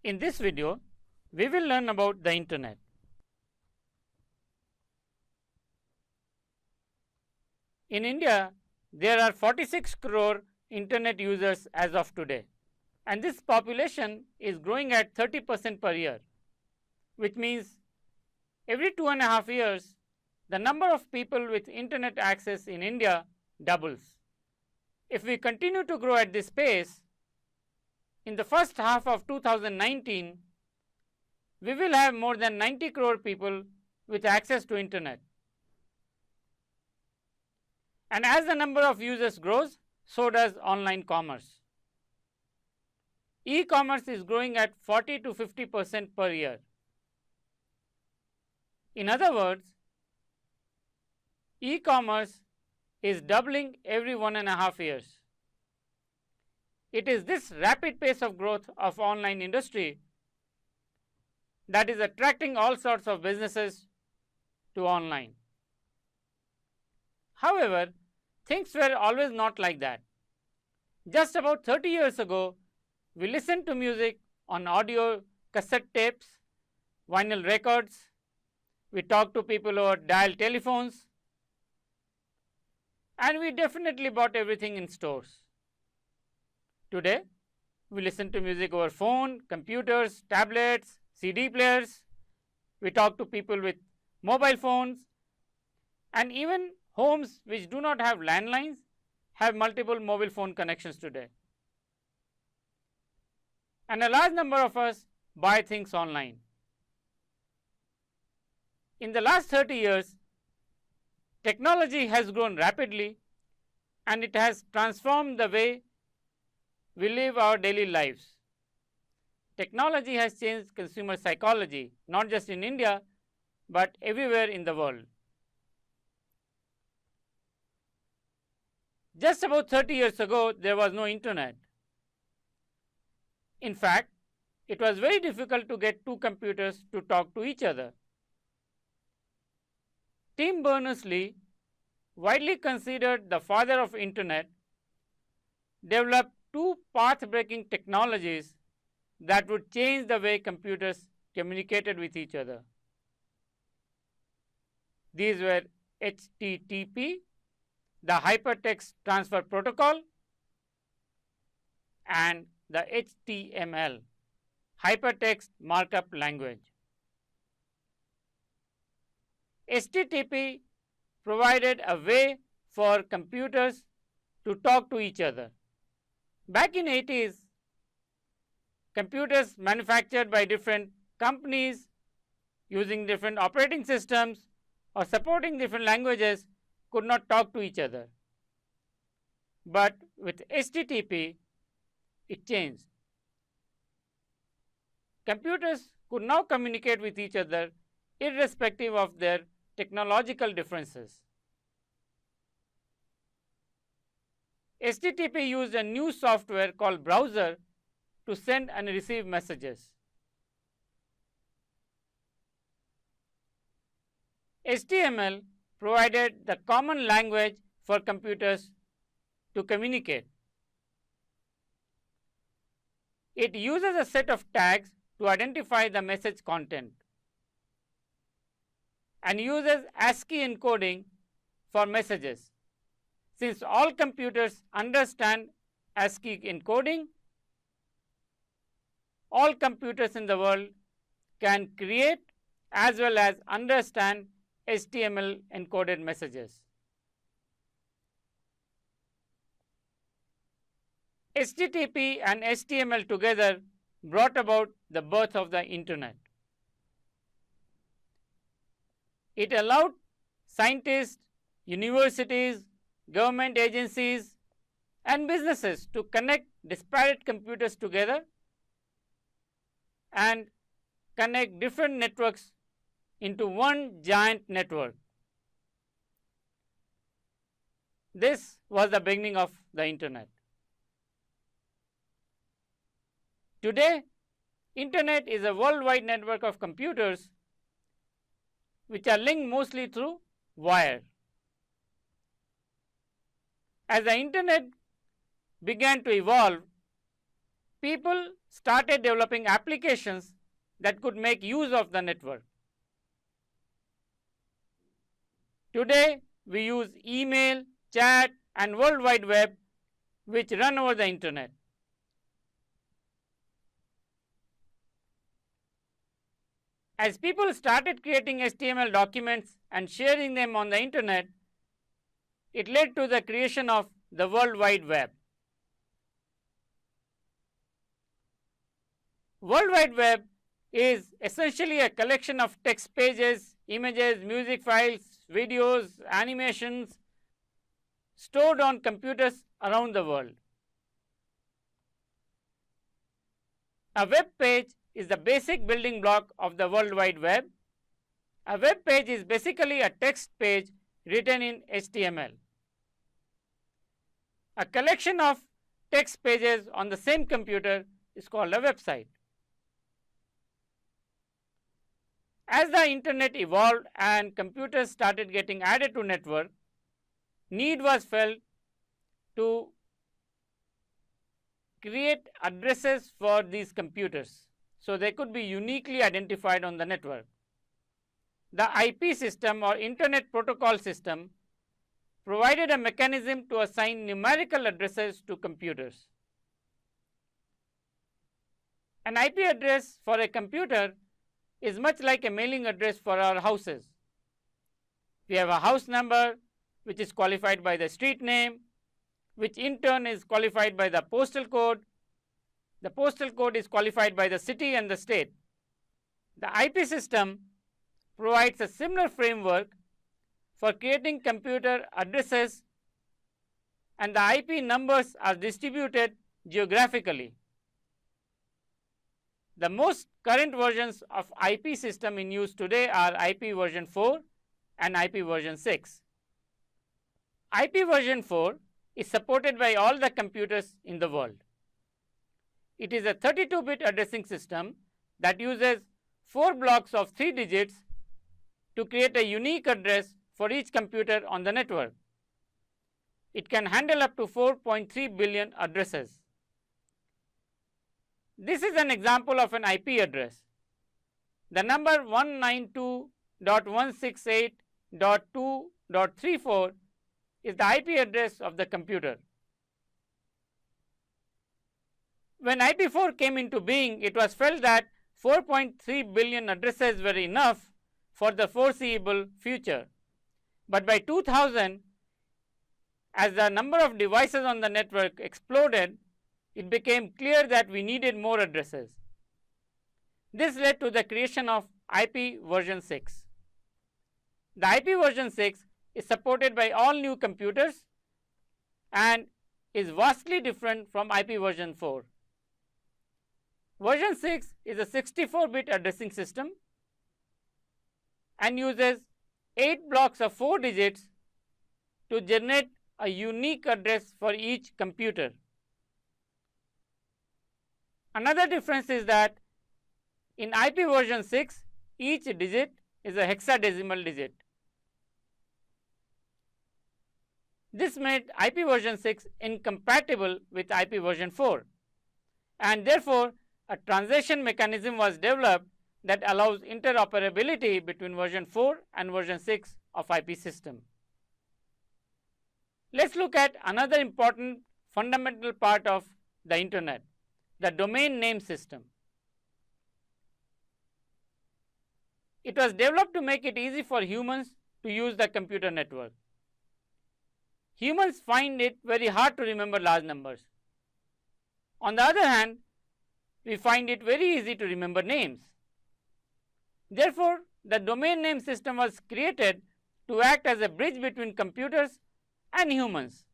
In this video, we will learn about the internet. In India, there are 46 crore internet users as of today, and this population is growing at 30% per year, which means every 2.5 years, the number of people with internet access in India doubles. If we continue to grow at this pace, in the first half of 2019, we will have more than 90 crore people with access to internet. And as the number of users grows, so does online commerce. E-commerce is growing at 40 to 50% per year. In other words, e-commerce is doubling every 1.5 years. It is this rapid pace of growth of online industry that is attracting all sorts of businesses to online. However, things were always not like that. Just about 30 years ago, we listened to music on audio cassette tapes, vinyl records, we talked to people over dial telephones, and we definitely bought everything in stores. Today, we listen to music over phone, computers, tablets, CD players, we talk to people with mobile phones, and even homes which do not have landlines have multiple mobile phone connections today. And a large number of us buy things online. In the last 30 years, technology has grown rapidly and it has transformed the way we live our daily lives. Technology has changed consumer psychology, not just in India, but everywhere in the world. Just about 30 years ago, there was no internet. In fact, it was very difficult to get two computers to talk to each other. Tim Berners-Lee, widely considered the father of internet, developed two path-breaking technologies that would change the way computers communicated with each other. These were HTTP, the Hypertext Transfer Protocol, and the HTML, Hypertext Markup Language. HTTP provided a way for computers to talk to each other. Back in 80s, computers manufactured by different companies using different operating systems or supporting different languages could not talk to each other. But with HTTP, it changed. Computers could now communicate with each other irrespective of their technological differences. HTTP used a new software called browser to send and receive messages. HTML provided the common language for computers to communicate. It uses a set of tags to identify the message content and uses ASCII encoding for messages. Since all computers understand ASCII encoding, all computers in the world can create as well as understand HTML encoded messages. HTTP and HTML together brought about the birth of the internet. It allowed scientists, universities, government agencies, and businesses to connect disparate computers together and connect different networks into one giant network. This was the beginning of the internet. Today, internet is a worldwide network of computers which are linked mostly through wire. As the internet began to evolve, people started developing applications that could make use of the network. Today, we use email, chat, and World Wide Web, which run over the internet. As people started creating HTML documents and sharing them on the internet, it led to the creation of the World Wide Web. World Wide Web is essentially a collection of text pages, images, music files, videos, animations stored on computers around the world. A web page is the basic building block of the World Wide Web. A web page is basically a text page written in HTML. A collection of text pages on the same computer is called a website. As the internet evolved and computers started getting added to network, need was felt to create addresses for these computers so they could be uniquely identified on the network. The IP system or Internet Protocol system provided a mechanism to assign numerical addresses to computers. An IP address for a computer is much like a mailing address for our houses. We have a house number which is qualified by the street name, which in turn is qualified by the postal code. The postal code is qualified by the city and the state. The IP system provides a similar framework for creating computer addresses, and the IP numbers are distributed geographically. The most current versions of IP system in use today are IP version 4 and IP version 6. IP version 4 is supported by all the computers in the world. It is a 32-bit addressing system that uses 4 blocks of 3 digits to create a unique address for each computer on the network. It can handle up to 4.3 billion addresses. This is an example of an IP address. The number 192.168.2.34 is the IP address of the computer. When IP4 came into being, it was felt that 4.3 billion addresses were enough for the foreseeable future. But by 2000, as the number of devices on the network exploded, it became clear that we needed more addresses. This led to the creation of IP version 6. The IP version 6 is supported by all new computers and is vastly different from IP version 4. Version 6 is a 64-bit addressing system and uses 8 blocks of 4 digits to generate a unique address for each computer. Another difference is that in IP version 6, each digit is a hexadecimal digit. This made IP version 6 incompatible with IP version 4, and therefore a transition mechanism was developed that allows interoperability between version 4 and version 6 of IP system. Let's look at another important fundamental part of the internet, the domain name system. It was developed to make it easy for humans to use the computer network. Humans find it very hard to remember large numbers. On the other hand, we find it very easy to remember names. Therefore, the domain name system was created to act as a bridge between computers and humans.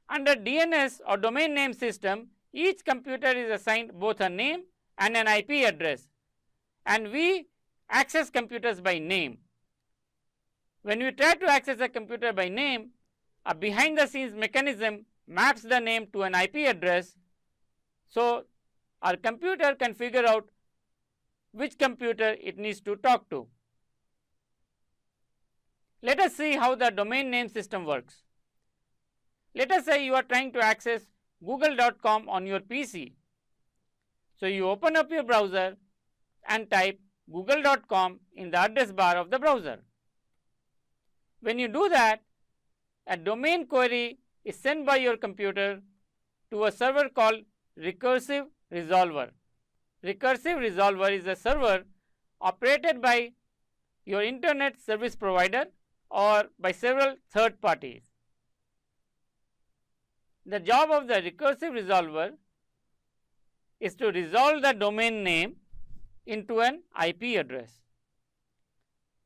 Under DNS or domain name system, each computer is assigned both a name and an IP address, and we access computers by name. When we try to access a computer by name, a behind the scenes mechanism maps the name to an IP address, so our computer can figure out which computer it needs to talk to. Let us see how the domain name system works. Let us say you are trying to access google.com on your PC. So you open up your browser and type google.com in the address bar of the browser. When you do that, a domain query is sent by your computer to a server called Recursive Resolver. Recursive Resolver is a server operated by your internet service provider or by several third parties. The job of the recursive resolver is to resolve the domain name into an IP address.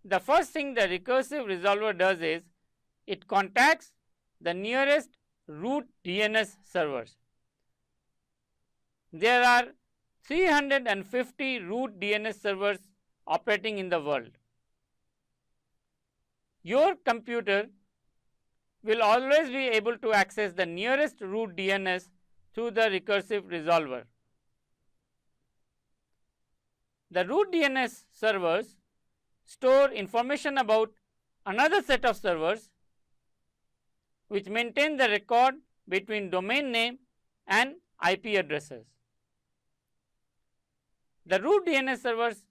The first thing the recursive resolver does is it contacts the nearest root DNS servers. There are 350 root DNS servers operating in the world. Your computer will always be able to access the nearest root DNS through the recursive resolver. The root DNS servers store information about another set of servers which maintain the record between domain name and IP addresses. The root DNS servers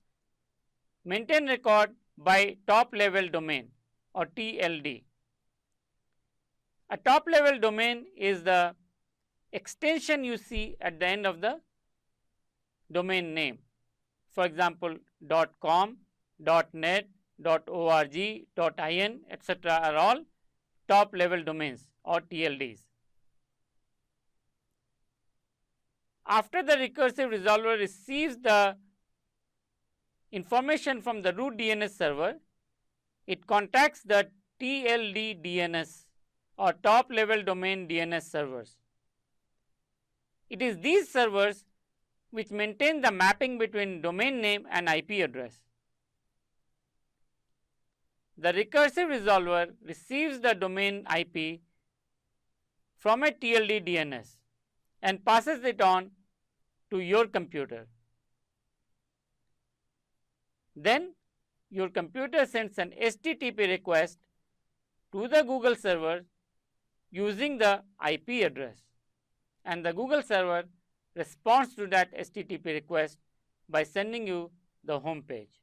maintain record by top level domain or TLD. A top level domain is the extension you see at the end of the domain name. For example, .com, .net, .org, .in, etc. are all top level domains or TLDs. After the recursive resolver receives the information from the root DNS server, it contacts the TLD DNS or top level domain DNS servers. It is these servers which maintain the mapping between domain name and IP address. The recursive resolver receives the domain IP from a TLD DNS and passes it on to your computer. Then your computer sends an HTTP request to the Google server using the IP address, and the Google server responds to that HTTP request by sending you the home page.